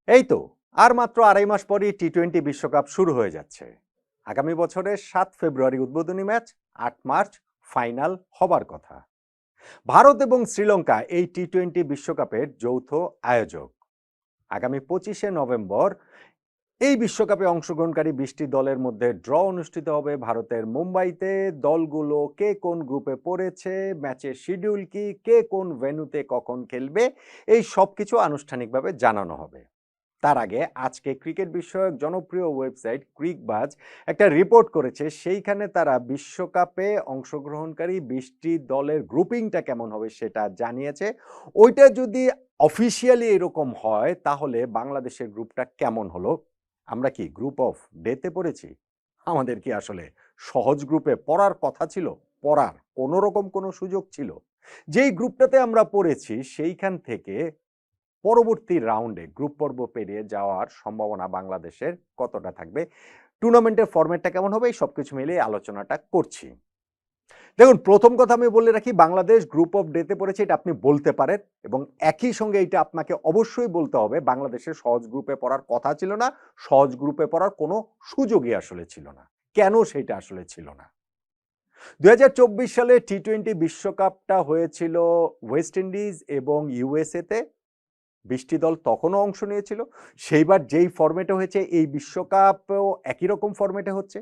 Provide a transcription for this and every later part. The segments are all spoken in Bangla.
এই তো আর মাত্র আড়াই মাস পরই টি-20 বিশ্বকাপ শুরু হয়ে যাচ্ছে। আগামী বছরের 7 ফেব্রুয়ারি উদ্বোধনী ম্যাচ, 8 মার্চ ফাইনাল হবার কথা। ভারত এবং শ্রীলঙ্কা এই টি-20 বিশ্বকাপের যৌথ আয়োজক। আগামী 25শে নভেম্বর এই বিশ্বকাপে অংশগ্রহণকারী 20টি দলের মধ্যে ড্র অনুষ্ঠিত হবে ভারতের মুম্বাইতে। দলগুলো কে কোন গ্রুপে পড়েছে, ম্যাচের শিডিউল কি, কে কোন ভেন্যুতে কখন খেলবে, এই সবকিছু আনুষ্ঠানিকভাবে জানানো হবে। তার আগে আজকে ক্রিকেট বিষয়ক জনপ্রিয় ওয়েবসাইট ক্রিকবাজ একটা রিপোর্ট করেছে, সেইখানে তারা বিশ্বকাপে অংশগ্রহণকারী 20টি দলের গ্রুপিংটা কেমন হবে সেটা জানিয়েছে। ওইটা যদি অফিসিয়ালি এরকম হয় তাহলে বাংলাদেশের গ্রুপটা কেমন হলো? আমরা কি গ্রুপ অফ ডেতে পড়েছি? আমাদের কি আসলে সহজ গ্রুপে পড়ার কথা ছিল? পড়ার কোনো রকম কোনো সুযোগ ছিল? যেই গ্রুপটাতে আমরা পড়েছি সেইখান থেকে পরবর্তী রাউন্ডে গ্রুপ পর্ব পেরিয়ে যাওয়ার সম্ভাবনা বাংলাদেশের কতটা থাকবে, টুর্নামেন্টের ফরম্যাটটা কেমন হবে, এই সবকিছু মিলিয়ে আলোচনাটা করছি। দেখুন, প্রথম কথা আমি বলে রাখি, বাংলাদেশ গ্রুপ অফ ডেতে পড়েছে এটা আপনি বলতে পারেন, এবং একই সঙ্গে এটা আপনাকে অবশ্যই বলতে হবে বাংলাদেশের সহজ গ্রুপে পড়ার কথা ছিল না, সহজ গ্রুপে পড়ার কোনো সুযোগই আসলে ছিল না। কেন সেটা আসলে ছিল না? 2024 সালে টি-20 বিশ্বকাপটা হয়েছিল ওয়েস্ট ইন্ডিজ এবং ইউএসএ তে। 20টি দল তখনও অংশ নিয়েছিল। সেইবার যেই ফরম্যাটে হয়েছে এই বিশ্বকাপেও একই রকম ফরম্যাটে হচ্ছে।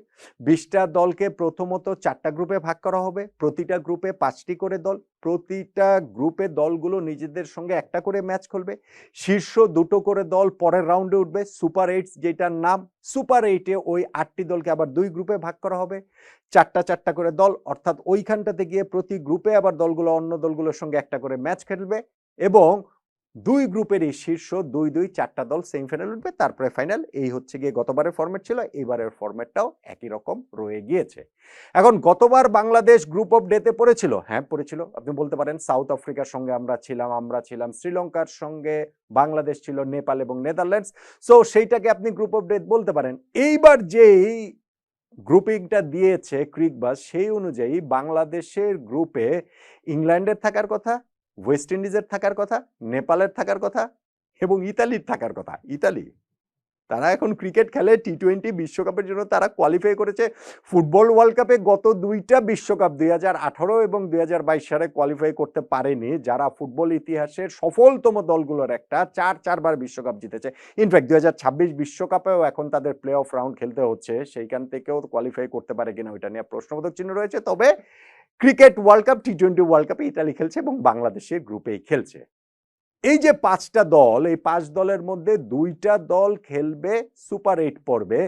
20টা দলকে প্রথমত 4টা গ্রুপে ভাগ করা হবে। প্রতিটা গ্রুপে 5টি করে দল। প্রতিটা গ্রুপে দলগুলো নিজেদের সঙ্গে একটা করে ম্যাচ খেলবে। শীর্ষ 2টো করে দল পরের রাউন্ডে উঠবে। সুপার 8 যেটার নাম, সুপার 8-এ ওই 8টি দলকে আবার 2 গ্রুপে ভাগ করা হবে। 4টা করে দল, অর্থাৎ ওইখানটাতে গিয়ে প্রতি গ্রুপে আবার দলগুলো অন্য দলগুলোর সঙ্গে একটা করে ম্যাচ খেলবে, এবং 2 গ্রুপেরই শীর্ষ 2 4টা দল সেমিফাইনাল উঠবে, তারপরে ফাইনাল। এই হচ্ছে গিয়ে গতবারের ফরম্যাট ছিল, এবারের ফরম্যাটটাও একই রকম রয়ে গিয়েছে। এখন গতবার বাংলাদেশ গ্রুপ অফ ডেতে পড়েছিল, হ্যাঁ পড়েছিল। আপনি বলতে পারেন সাউথ আফ্রিকার সঙ্গে আমরা ছিলাম, শ্রীলঙ্কার সঙ্গে বাংলাদেশ ছিল, নেপাল এবং নেদারল্যান্ডস। সো সেইটাকে আপনি গ্রুপ অফ ডেথ বলতে পারেন। এইবার যেই গ্রুপিংটা দিয়েছে ক্রিকবাস, সেই অনুযায়ী বাংলাদেশের গ্রুপে ইংল্যান্ডের থাকার কথা, ওয়েস্ট ইন্ডিজের থাকার কথা, নেপালের থাকার কথা এবং ইতালির থাকার কথা। ইতালি, তারা এখন ক্রিকেট খেলে, টি-20 বিশ্বকাপের জন্য তারা কোয়ালিফাই করেছে। ফুটবল ওয়ার্ল্ড কাপে গত 2টা বিশ্বকাপ 2018 এবং 2022 সালে কোয়ালিফাই করতে পারেনি, যারা ফুটবল ইতিহাসের সফলতম দলগুলোর একটা, 4বার বিশ্বকাপ জিতেছে। ইনফ্যাক্ট 2026 বিশ্বকাপেও এখন তাদের প্লে অফ রাউন্ড খেলতে হচ্ছে, সেইখান থেকেও কোয়ালিফাই করতে পারে কিনা ওইটা নিয়ে প্রশ্নবোধক চিহ্ন রয়েছে। তবে ক্রিকেট ওয়ার্ল্ড কাপ, টি-20 ওয়ার্ল্ড কাপে ইতালি খেলছে এবং বাংলাদেশের গ্রুপেই খেলছে। এই যে 5টা দল, এই 5 দলের মধ্যে 2টা দল খেলবে সুপার 8 পর্বে।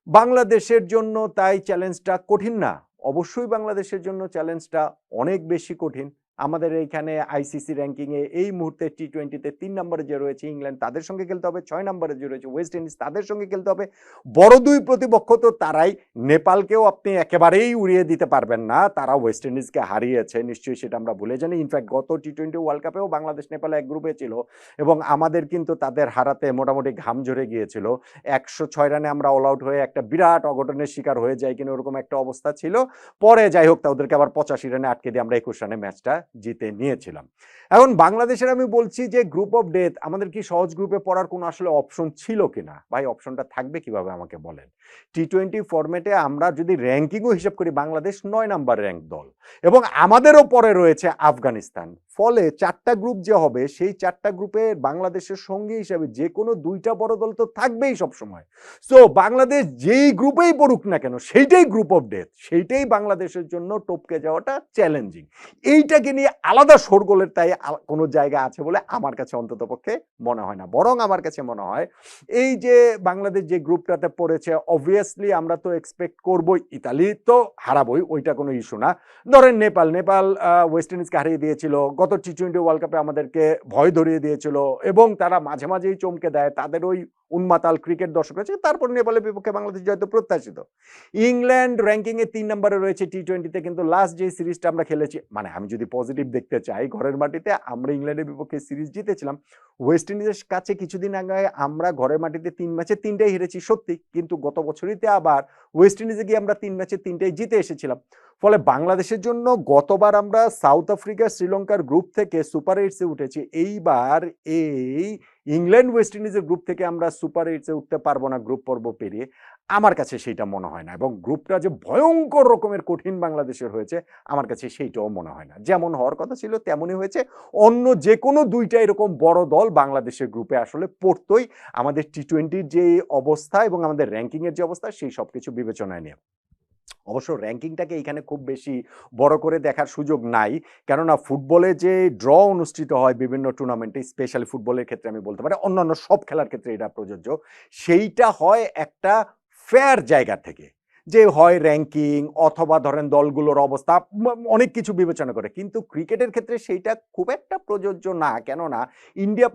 বাংলাদেশের জন্য তাই চ্যালেঞ্জটা কঠিন না? অবশ্যই বাংলাদেশের জন্য চ্যালেঞ্জটা অনেক বেশি কঠিন। আমাদের এইখানে আইসিসি র্যাঙ্কিংয়ে এই মুহূর্তে টি-20-তে 3 নম্বরে যে রয়েছে ইংল্যান্ড, তাদের সঙ্গে খেলতে হবে। 6 নম্বরে যে রয়েছে ওয়েস্ট ইন্ডিজ, তাদের সঙ্গে খেলতে হবে। বড় 2 প্রতিপক্ষ তো তারাই। নেপালকেও আপনি একেবারেই উড়িয়ে দিতে পারবেন না, তারা ওয়েস্ট ইন্ডিজকে হারিয়েছে, নিশ্চয়ই সেটা আমরা ভুলে জানি। ইনফ্যাক্ট গত টি-20 ওয়ার্ল্ড কাপেও বাংলাদেশ নেপাল এক গ্রুপে ছিল, এবং আমাদের কিন্তু তাদের হারাতে মোটামুটি ঘাম ঝরে গিয়েছিল। 106 রানে আমরা অল আউট হয়ে একটা বিরাট অঘটনের শিকার হয়ে যাই কিনা ওরকম একটা অবস্থা ছিল। পরে যাই হোক, ওদেরকে আবার 85 রানে আটকে দিয়ে আমরা 21 রানে ম্যাচটা জিতে নিয়েছিলাম। এখন বাংলাদেশের আমি বলছি যে গ্রুপ অফ ডেথ, আমাদের কি সহজ গ্রুপে পড়ার কোনো আসলে অপশন ছিল কিনা? ভাই, অপশনটা থাকবে কিভাবে আমাকে বলেন। টি-20 ফরম্যাটে আমরা যদি র্যাঙ্কিংও হিসাব করি, বাংলাদেশ 9 নাম্বার র্যাঙ্ক দল, এবং আমাদেরও পরে রয়েছে আফগানিস্তান। ফলে 4টা গ্রুপ যে হবে, সেই 4টা গ্রুপে বাংলাদেশের সঙ্গী হিসাবে যে কোনো 2টা বড় দল তো থাকবেই সবসময়। সো বাংলাদেশ যেই গ্রুপেই পড়ুক না কেন, সেইটাই গ্রুপ অফ ডেথ, সেইটাই বাংলাদেশের জন্য টপকে যাওয়াটা চ্যালেঞ্জিং। এইটাকে নিয়ে আলাদা শোরগোলের তাই কোনো জায়গা আছে বলে আমার কাছে অন্তত পক্ষে মনে হয় না। বরং আমার কাছে মনে হয় এই যে বাংলাদেশ যে গ্রুপটাতে পড়েছে, অবভিয়াসলি আমরা তো এক্সপেক্ট করবই ইতালি তো হারাবই, ওইটা কোনো ইস্যু না। ধরেন নেপাল ওয়েস্ট ইন্ডিজকে হারিয়ে দিয়েছিল, গত টি-20 ওয়ার্ল্ড কাপে আমাদেরকে ভয় ধরিয়ে দিয়েছিল, এবং তারা মাঝে মাঝেই চমকে দেয়, তাদের ওই উন্মাতাল ক্রিকেট দর্শক রয়েছে। তারপর নেপালের বিপক্ষে বাংলাদেশ জয় তো প্রত্যাশিত। ইংল্যান্ড র্যাঙ্কিংয়ে 3 নম্বরে রয়েছে টি-20-তে, কিন্তু লাস্ট যে সিরিজটা আমরা খেলেছি, মানে আমি যদি পজিটিভ দেখতে চাই, ঘরের মাটিতে আমরা ইংল্যান্ডের বিপক্ষে সিরিজ জিতেছিলাম। ওয়েস্ট ইন্ডিজের কাছে কিছুদিন আগে আমরা ঘরের মাটিতে 3 ম্যাচে 3টাই হেরেছি সত্যি, কিন্তু গত বছরইতে আবার ওয়েস্ট ইন্ডিজে গিয়ে আমরা 3 ম্যাচে 3টাই জিতে এসেছিলাম। ফলে বাংলাদেশের জন্য গতবার আমরা সাউথ আফ্রিকা, শ্রীলঙ্কার গ্রুপ থেকে সুপার 8-এ উঠেছি, এইবার এই ইংল্যান্ড ওয়েস্ট ইন্ডিজের গ্রুপ থেকে আমরা সুপার এইটসে উঠতে পারবো না গ্রুপ পর্ব পেরিয়ে, আমার কাছে সেইটা মনে হয় না। এবং গ্রুপটা যে ভয়ঙ্কর রকমের কঠিন বাংলাদেশের হয়েছে, আমার কাছে সেইটাও মনে হয় না। যেমন হওয়ার কথা ছিল তেমনই হয়েছে। অন্য যে কোনো দুইটা এরকম বড় দল বাংলাদেশের গ্রুপে আসলে পড়তই, আমাদের টি-20-র যে অবস্থা এবং আমাদের র্যাঙ্কিংয়ের যে অবস্থা সেই সবকিছু বিবেচনায় নিয়ে। অবশ্য র্যাঙ্কিংটাকে এখানে খুব বেশি বড় করে দেখার সুযোগ নাই। কেননা ফুটবলে যে ড্র অনুষ্ঠিত হয় বিভিন্ন টুর্নামেন্টে, স্পেশালি ফুটবলের ক্ষেত্রে আমি বলতে পারি, অন্যান্য সব খেলার ক্ষেত্রে এটা প্রযোজ্য। সেইটা হয় একটা ফেয়ার জায়গা থেকে। যে হয় র‍্যাঙ্কিং অথবা ধরেন দলগুলোর অবস্থা অনেক কিছু বিবেচনা করে। কিন্তু ক্রিকেটের ক্ষেত্রে সেইটা খুব একটা প্রযোজ্য না। কেননা ইন্ডিয়া